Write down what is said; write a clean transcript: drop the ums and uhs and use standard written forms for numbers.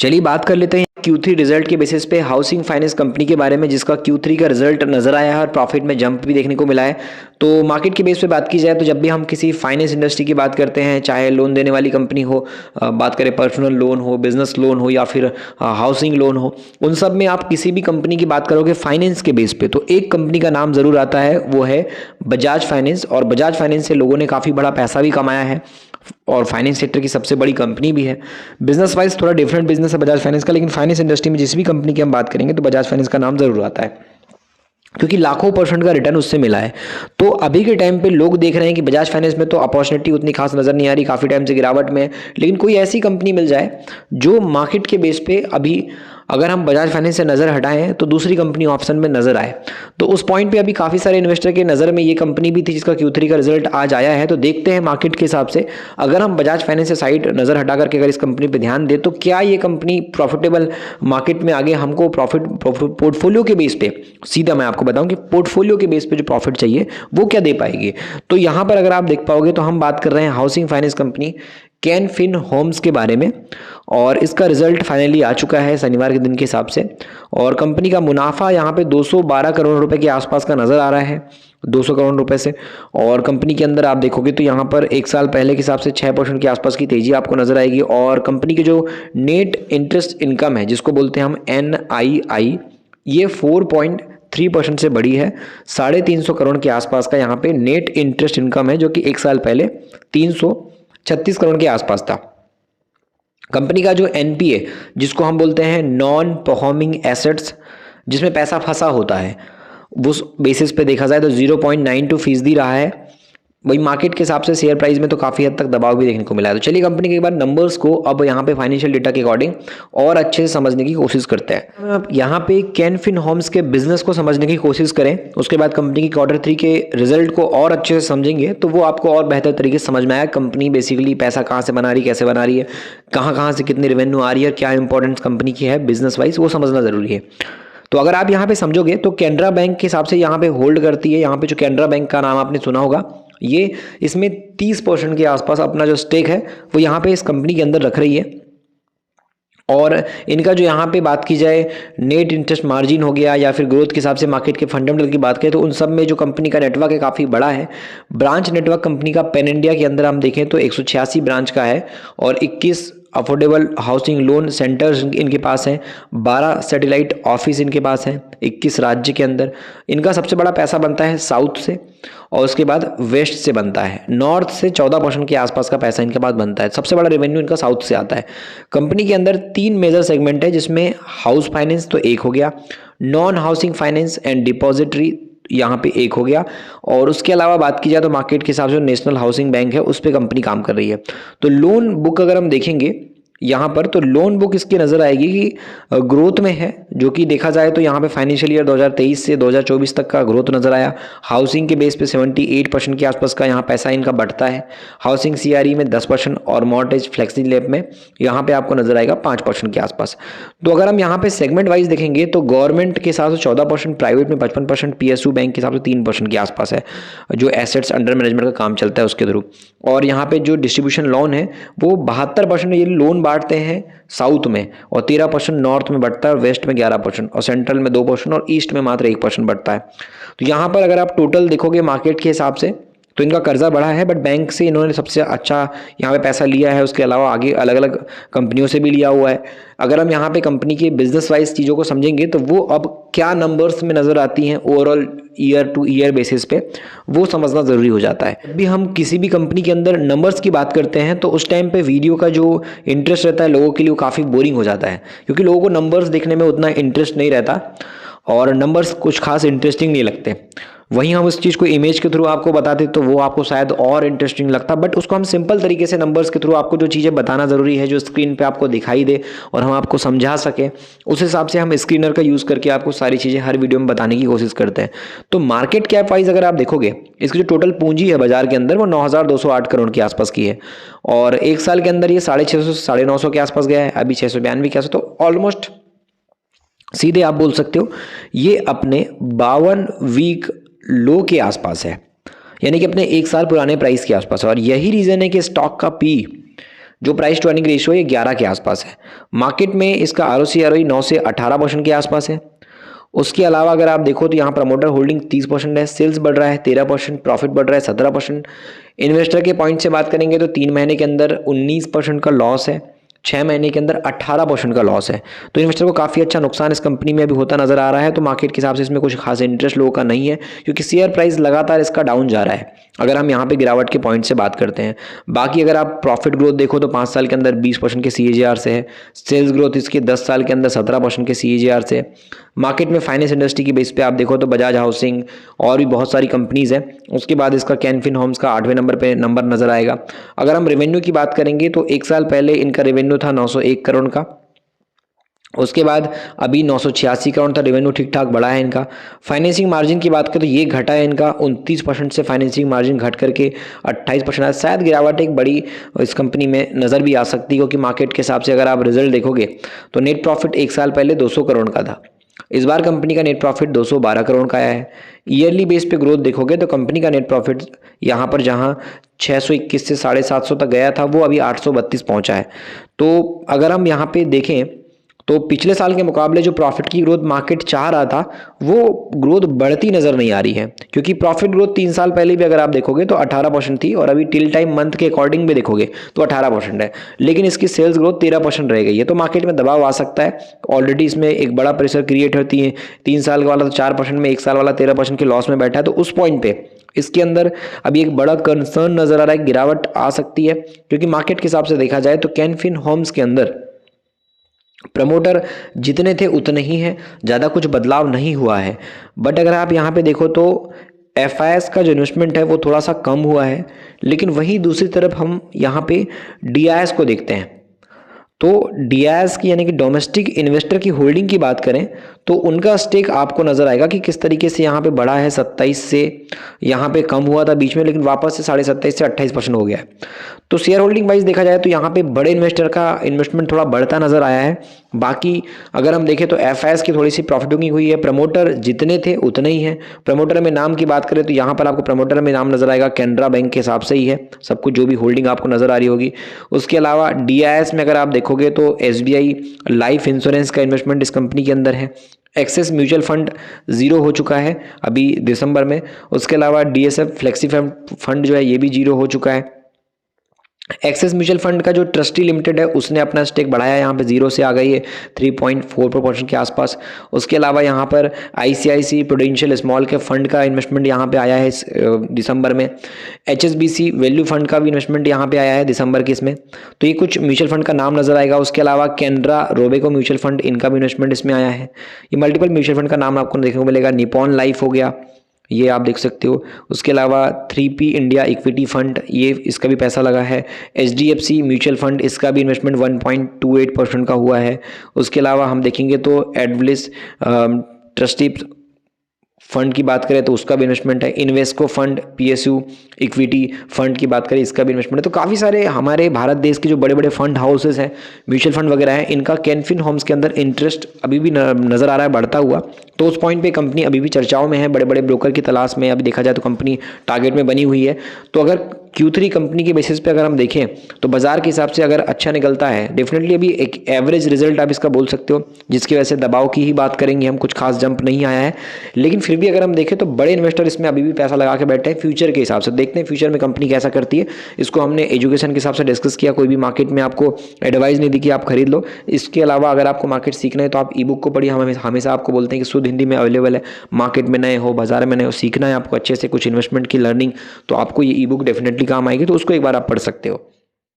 चलिए बात कर लेते हैं Q3 रिजल्ट के बेसिस पे हाउसिंग फाइनेंस कंपनी के बारे में, जिसका Q3 का रिजल्ट नजर आया है और प्रॉफिट में जंप भी देखने को मिला है। तो मार्केट के बेस पे बात की जाए तो जब भी हम किसी फाइनेंस इंडस्ट्री की बात करते हैं, चाहे लोन देने वाली कंपनी हो, बात करें पर्सनल लोन हो, बिजनेस लोन हो या फिर हाउसिंग लोन हो, उन सब में आप किसी भी कंपनी की बात करोगे फाइनेंस के बेस पे तो एक कंपनी का नाम जरूर आता है, वो है बजाज फाइनेंस। और बजाज फाइनेंस से लोगों ने काफ़ी बड़ा पैसा भी कमाया है और फाइनेंस सेक्टर की सबसे बड़ी कंपनी भी है। बिजनेस वाइज थोड़ा डिफरेंट बिजनेस है बजाज फाइनेंस का, लेकिन फाइनेंस इंडस्ट्री में जिस भी कंपनी की हम बात करेंगे तो बजाज फाइनेंस का नाम जरूर आता है, क्योंकि लाखों % का रिटर्न उससे मिला है। तो अभी के टाइम पे लोग देख रहे हैं कि बजाज फाइनेंस में तो अपॉर्चुनिटी उतनी खास नज़र नहीं आ रही, काफ़ी टाइम से गिरावट में है, लेकिन कोई ऐसी कंपनी मिल जाए जो मार्केट के बेस पे अभी, अगर हम बजाज फाइनेंस से नज़र हटाएं तो दूसरी कंपनी ऑप्शन में नज़र आए, तो उस पॉइंट पे अभी काफ़ी सारे इन्वेस्टर के नज़र में ये कंपनी भी थी जिसका Q3 का रिजल्ट आज आया है। तो देखते हैं मार्केट के हिसाब से, अगर हम बजाज फाइनेंस से साइड नज़र हटा करके अगर इस कंपनी पे ध्यान दें तो क्या ये कंपनी प्रॉफिटेबल मार्केट में आगे हमको प्रॉफिट पोर्टफोलियो के बेस पे, सीधा मैं आपको बताऊं कि पोर्टफोलियो के बेस पे जो प्रॉफिट चाहिए वो क्या दे पाएगी। तो यहाँ पर अगर आप देख पाओगे तो हम बात कर रहे हैं housing finance company Can Fin Homes के बारे में, और इसका रिजल्ट फाइनली आ चुका है शनिवार के दिन के हिसाब से। और कंपनी का मुनाफा यहाँ पे 212 करोड़ रुपए के आसपास का नज़र आ रहा है, 200 करोड़ रुपए से। और कंपनी के अंदर आप देखोगे तो यहाँ पर एक साल पहले के हिसाब से 6% के आसपास की तेजी आपको नजर आएगी। और कंपनी के जो नेट इंटरेस्ट इनकम है, जिसको बोलते हैं हम NII, ये 4.3% से बढ़ी है, 350 करोड़ के आसपास का यहाँ पे नेट इंटरेस्ट इनकम है, जो कि एक साल पहले 336 करोड़ के आसपास था। कंपनी का जो NPA, जिसको हम बोलते हैं नॉन परफॉर्मिंग एसेट्स, जिसमें पैसा फंसा होता है, उस बेसिस पे देखा जाए तो 0.92% रहा है। वही मार्केट के हिसाब से शेयर प्राइस में तो काफ़ी हद तक दबाव भी देखने को मिला है। तो चलिए कंपनी के एक बार नंबर्स को अब यहाँ पे फाइनेंशियल डेटा के अकॉर्डिंग और अच्छे से समझने की कोशिश करते हैं। अब यहाँ पे कैन फिन होम्स के बिजनेस को समझने की कोशिश करें, उसके बाद कंपनी की Q3 के रिजल्ट को और अच्छे से समझेंगे तो वो आपको और बेहतर तरीके से समझ में आया कंपनी बेसिकली पैसा कहाँ से बना रही है, कैसे बना रही है, कहाँ से कितनी रेवेन्यू आ रही है, क्या इंपॉर्टेंस कंपनी की है बिजनेस वाइज, वो समझना जरूरी है। तो अगर आप यहाँ पे समझोगे तो कैनरा बैंक के हिसाब से यहाँ पे होल्ड करती है, यहाँ पे जो कैनरा बैंक का नाम आपने सुना होगा, ये इसमें 30% के आसपास अपना जो स्टेक है वो यहाँ पे इस कंपनी के अंदर रख रही है। और इनका जो यहाँ पे बात की जाए नेट इंटरेस्ट मार्जिन हो गया या फिर ग्रोथ के हिसाब से मार्केट के फंडामेंटल की बात करें तो उन सब में जो कंपनी का नेटवर्क है काफ़ी बड़ा है। ब्रांच नेटवर्क कंपनी का पैन इंडिया के अंदर हम देखें तो 186 ब्रांच का है और 21 अफोर्डेबल हाउसिंग लोन सेंटर्स इनके पास हैं, 12 सैटेलाइट ऑफिस इनके पास हैं 21 राज्य के अंदर। इनका सबसे बड़ा पैसा बनता है साउथ से और उसके बाद वेस्ट से बनता है, नॉर्थ से 14% के आसपास का पैसा इनके पास बनता है। सबसे बड़ा रेवेन्यू इनका साउथ से आता है। कंपनी के अंदर 3 मेजर सेगमेंट है, जिसमें हाउस फाइनेंस तो एक हो गया, non housing finance and depository यहाँ पे एक हो गया, और उसके अलावा बात की जाए तो मार्केट के हिसाब से नेशनल हाउसिंग बैंक है उस पर कंपनी काम कर रही है। तो लोन बुक अगर हम देखेंगे यहाँ पर तो लोन बुक इसकी नज़र आएगी कि ग्रोथ में है, जो कि देखा जाए तो यहाँ पे फाइनेंशियल ईयर 2023 से 2024 तक का ग्रोथ नज़र आया। हाउसिंग के बेस पे 78% के आसपास का यहाँ पैसा इनका बढ़ता है, हाउसिंग CRE में 10% और मॉर्टगेज फ्लेक्सी लैब में यहाँ पे आपको नज़र आएगा 5% के आसपास। तो अगर हम यहाँ पे सेगमेंट वाइज देखेंगे तो गवर्नमेंट के हिसाब से 14%, प्राइवेट में 55%, PSU बैंक के हिसाब से 3% के आसपास है जो एसेट्स अंडर मैनेजमेंट का काम चलता है उसके थ्रू। और यहाँ पे जो डिस्ट्रीब्यूशन लोन है वो 72% ये लोन बांटते हैं साउथ में, और 13% नॉर्थ में बढ़ता है, वेस्ट में 11% और सेंट्रल में 2% और ईस्ट में मात्र 1% बढ़ता है। तो यहाँ पर अगर आप टोटल देखोगे मार्केट के हिसाब से तो इनका कर्जा बढ़ा है, बट बैंक से इन्होंने सबसे अच्छा यहाँ पे पैसा लिया है, उसके अलावा आगे अलग अलग कंपनियों से भी लिया हुआ है। अगर हम यहाँ पे कंपनी के बिजनेस वाइज चीज़ों को समझेंगे तो वो अब क्या नंबर्स में नज़र आती हैं overall year two year basis पे, वो समझना ज़रूरी हो जाता है। जब भी हम किसी भी कंपनी के अंदर नंबर्स की बात करते हैं तो उस टाइम पे वीडियो का जो इंटरेस्ट रहता है लोगों के लिए वो काफ़ी बोरिंग हो जाता है, क्योंकि लोगों को नंबर्स देखने में उतना इंटरेस्ट नहीं रहता और नंबर्स कुछ खास इंटरेस्टिंग नहीं लगते। वहीं हम उस चीज़ को इमेज के थ्रू आपको बताते तो वो आपको शायद और इंटरेस्टिंग लगता, बट उसको हम सिंपल तरीके से नंबर्स के थ्रू आपको जो चीज़ें बताना ज़रूरी है, जो स्क्रीन पे आपको दिखाई दे और हम आपको समझा सकें, उस हिसाब से हम स्क्रीनर का यूज़ करके आपको सारी चीज़ें हर वीडियो में बताने की कोशिश करते हैं। तो मार्केट कैप वाइज अगर आप देखोगे, इसकी जो टोटल पूंजी है बाजार के अंदर वो 9,208 करोड़ के आसपास की है, और एक साल के अंदर ये 650 से 950 के आसपास गया है, अभी 692 के आसपास। तो ऑलमोस्ट सीधे आप बोल सकते हो ये अपने 52 वीक लो के आसपास है, यानी कि अपने एक साल पुराने प्राइस के आसपास है। और यही रीज़न है कि स्टॉक का पी जो प्राइस टू अर्निंग रेशियो है 11 के आसपास है। मार्केट में इसका ROC ROE 9 से 18% के आसपास है। उसके अलावा अगर आप देखो तो यहाँ प्रमोटर होल्डिंग 30% है, सेल्स बढ़ रहा है 13%, प्रॉफिट बढ़ रहा है 17%। इन्वेस्टर के पॉइंट से बात करेंगे तो 3 महीने के अंदर 19% का लॉस है, 6 महीने के अंदर 18% का लॉस है। तो इन्वेस्टर को काफ़ी अच्छा नुकसान इस कंपनी में अभी होता नजर आ रहा है। तो मार्केट के हिसाब से इसमें कुछ खास इंटरेस्ट लोगों का नहीं है, क्योंकि शेयर प्राइस लगातार इसका डाउन जा रहा है अगर हम यहाँ पे गिरावट के पॉइंट से बात करते हैं। बाकी अगर आप प्रॉफिट ग्रोथ देखो तो 5 साल के अंदर 20% के CAGR से है, सेल्स ग्रोथ इसके 10 साल के अंदर 17% के CAGR से है। मार्केट में फाइनेंस इंडस्ट्री की बेस पे आप देखो तो बजाज हाउसिंग और भी बहुत सारी कंपनीज हैं। उसके बाद इसका कैन फिन होम्स का 8वें नंबर पे नंबर नजर आएगा। अगर हम रेवेन्यू की बात करेंगे तो 1 साल पहले इनका रेवेन्यू था 901 करोड़ का, उसके बाद अभी 986 करोड़ था रेवेन्यू, ठीक ठाक बढ़ा है इनका। फाइनेंसिंग मार्जिन की बात करें तो ये घटा है इनका 29% से फाइनेंसिंग मार्जिन घट करके 28% है। शायद गिरावट एक बड़ी इस कंपनी में नज़र भी आ सकती है, क्योंकि मार्केट के हिसाब से अगर आप रिजल्ट देखोगे तो नेट प्रॉफिट 1 साल पहले 200 करोड़ का था, इस बार कंपनी का नेट प्रॉफिट 212 करोड़ का आया है। ईयरली बेस पे ग्रोथ देखोगे तो कंपनी का नेट प्रॉफिट यहाँ पर जहाँ 621 से 750 तक गया था वो अभी 832 पहुँचा है। तो अगर हम यहाँ पे देखें तो पिछले साल के मुकाबले जो प्रॉफिट की ग्रोथ मार्केट चाह रहा था वो ग्रोथ बढ़ती नज़र नहीं आ रही है, क्योंकि प्रॉफिट ग्रोथ 3 साल पहले भी अगर आप देखोगे तो 18% थी और अभी टिल टाइम मंथ के अकॉर्डिंग भी देखोगे तो 18% है, लेकिन इसकी सेल्स ग्रोथ 13% रह गई है। तो मार्केट में दबाव आ सकता है, ऑलरेडी इसमें एक बड़ा प्रेशर क्रिएट होती है। 3 साल वाला तो 4% में, 1 साल वाला 13% के लॉस में बैठा है। तो उस पॉइंट पे इसके अंदर अभी एक बड़ा कंसर्न नजर आ रहा है, गिरावट आ सकती है, क्योंकि मार्केट के हिसाब से देखा जाए तो कैन फिन होम्स के अंदर प्रमोटर जितने थे उतने ही हैं, ज़्यादा कुछ बदलाव नहीं हुआ है। बट अगर आप यहाँ पे देखो तो FIS का जो इन्वेस्टमेंट है वो थोड़ा सा कम हुआ है, लेकिन वही दूसरी तरफ हम यहाँ पे DIS को देखते हैं तो DIS की यानी कि डोमेस्टिक इन्वेस्टर की होल्डिंग की बात करें तो उनका स्टेक आपको नजर आएगा कि किस तरीके से यहाँ पे बढ़ा है। 27 से यहाँ पे कम हुआ था बीच में, लेकिन वापस से 27.5 से 28% हो गया है। तो शेयर होल्डिंग वाइज देखा जाए तो यहाँ पे बड़े इन्वेस्टर का इन्वेस्टमेंट थोड़ा बढ़ता नजर आया है। बाकी अगर हम देखें तो FIS की थोड़ी सी प्रॉफिट बुकिंग हुई है, प्रमोटर जितने थे उतने ही हैं। प्रमोटर में नाम की बात करें तो यहाँ पर आपको प्रमोटर में नाम नजर आएगा कैनरा बैंक के हिसाब से ही है सब कुछ, जो भी होल्डिंग आपको नजर आ रही होगी। उसके अलावा DIS में अगर आप देखोगे तो SBI लाइफ इंश्योरेंस का इन्वेस्टमेंट इस कंपनी के अंदर है। एक्सेस म्यूचुअल फंड 0 हो चुका है अभी दिसंबर में। उसके अलावा DSF फ्लेक्सी फंड जो है ये भी 0 हो चुका है। एक्सेस म्यूचुअल फंड का जो ट्रस्टी लिमिटेड है उसने अपना स्टेक बढ़ाया, यहाँ पे 0 से आ गई है 3.44% के आसपास। उसके अलावा यहाँ पर ICICI प्रूडेंशियल स्मॉल के फंड का इन्वेस्टमेंट यहाँ पे आया है इस दिसंबर में। HSBC वैल्यू फंड का भी इन्वेस्टमेंट यहाँ पे आया है दिसंबर के इसमें। तो ये कुछ म्यूचुअल फंड का नाम नजर आएगा। उसके अलावा कैनरा रोबेको म्यूचुअल फंड, इनका भी इन्वेस्टमेंट इसमें आया है। ये मल्टीपल म्यूचुअल फंड का नाम आपको देखने को मिलेगा। निपॉन लाइफ हो गया, ये आप देख सकते हो। उसके अलावा 3P इंडिया इक्विटी फंड, ये इसका भी पैसा लगा है। HDFC म्यूचुअल फंड, इसका भी इन्वेस्टमेंट 1.28% का हुआ है। उसके अलावा हम देखेंगे तो एडविलिस ट्रस्टी फंड की बात करें तो उसका भी इन्वेस्टमेंट है। Invesco fund, PSU equity fund की बात करें, इसका भी इन्वेस्टमेंट है। तो काफ़ी सारे हमारे भारत देश के जो बड़े बड़े फंड हाउसेस हैं, म्यूचुअल फंड वगैरह हैं, इनका कैन फिन होम्स के अंदर इंटरेस्ट अभी भी नज़र आ रहा है बढ़ता हुआ। तो उस पॉइंट पे कंपनी अभी भी चर्चाओं में है, बड़े बड़े ब्रोकर की तलाश में अभी देखा जाए तो कंपनी टारगेट में बनी हुई है। तो अगर Q3 कंपनी के बेसिस पे अगर हम देखें तो बाजार के हिसाब से अगर अच्छा निकलता है, डेफिनेटली अभी एक एवरेज रिजल्ट आप इसका बोल सकते हो, जिसकी वजह से दबाव की ही बात करेंगे हम, कुछ खास जंप नहीं आया है। लेकिन फिर भी अगर हम देखें तो बड़े इन्वेस्टर इसमें अभी भी पैसा लगा के बैठे हैं फ्यूचर के हिसाब से। देखते हैं फ्यूचर में कंपनी कैसा करती है। इसको हमने एजुकेशन के हिसाब से डिस्कस किया, कोई भी मार्केट में आपको एडवाइस नहीं दी कि आप खरीद लो। इसके अलावा अगर आपको मार्केट सीखना है तो आप ई बुक को पढ़िए। हम हमेशा आपको बोलते हैं कि शुद्ध हिंदी में अवेलेबल है। मार्केट में नए हो, बाजार में नए हो, सीखना है आपको अच्छे से कुछ इन्वेस्टमेंट की लर्निंग, तो आपको ये ई बुक डेफिनेटली काम आएगी। तो उसको एक बार आप पढ़ सकते हो।